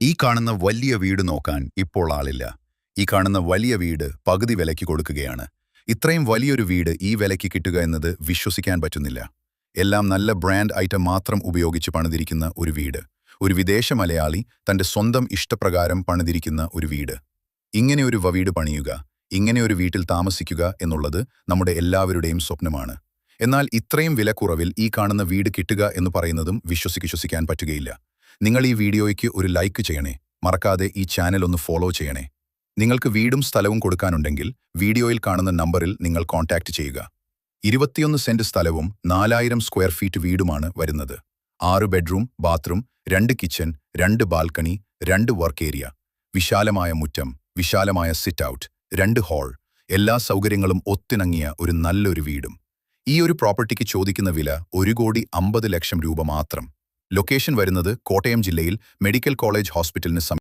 ഈ കാണുന്ന വലിയ വീട് നോക്കാൻ ഇപ്പോൾ ആളില്ല. ഈ കാണുന്ന വലിയ വീട് പകുതി വിലയ്ക്ക് കൊടുക്കുകയാണ്. ഇത്രയും വലിയൊരു വീട് ഈ വിലയ്ക്ക് കിട്ടുക എന്നത് വിശ്വസിക്കാൻ പറ്റുന്നില്ല. എല്ലാം നല്ല ബ്രാൻഡ് ഐറ്റം മാത്രം ഉപയോഗിച്ച് പണിതിരിക്കുന്ന ഒരു വീട്. ഒരു വിദേശ മലയാളി തന്റെ സ്വന്തം ഇഷ്ടപ്രകാരം പണിതിരിക്കുന്ന ഒരു വീട്. ഇങ്ങനെയൊരു വീട് പണിയുക, ഇങ്ങനെയൊരു വീട്ടിൽ താമസിക്കുക എന്നുള്ളത് നമ്മുടെ എല്ലാവരുടെയും സ്വപ്നമാണ്. എന്നാൽ ഇത്രയും വിലക്കുറവിൽ ഈ കാണുന്ന വീട് കിട്ടുക എന്ന് പറയുന്നതും വിശ്വസിക്കാൻ പറ്റുകയില്ല. നിങ്ങൾ ഈ വീഡിയോയ്ക്ക് ഒരു ലൈക്ക് ചെയ്യണേ. മറക്കാതെ ഈ ചാനൽ ഒന്ന് ഫോളോ ചെയ്യണേ. നിങ്ങൾക്ക് വീടും സ്ഥലവും കൊടുക്കാനുണ്ടെങ്കിൽ വീഡിയോയിൽ കാണുന്ന നമ്പറിൽ നിങ്ങൾ കോൺടാക്റ്റ് ചെയ്യുക. 21 സെന്റ് സ്ഥലവും 4000 സ്ക്വയർ ഫീറ്റ് വീടുമാണ് വരുന്നത്. 6 bedroom, bathroom, 2 kitchen, 2 balcony, 2 work area, വിശാലമായ മുറ്റം, വിശാലമായ സിറ്റ് ഔട്ട്, 2 ഹാൾ, എല്ലാ സൗകര്യങ്ങളും ഒത്തിണങ്ങിയ ഒരു നല്ലൊരു വീടും. ഈ ഒരു പ്രോപ്പർട്ടിക്ക് ചോദിക്കുന്ന വില 1,50,00,000 രൂപ മാത്രം. ലൊക്കേഷൻ വരുന്നത് കോട്ടയം ജില്ലയിൽ മെഡിക്കൽ കോളേജ് ഹോസ്പിറ്റലിന്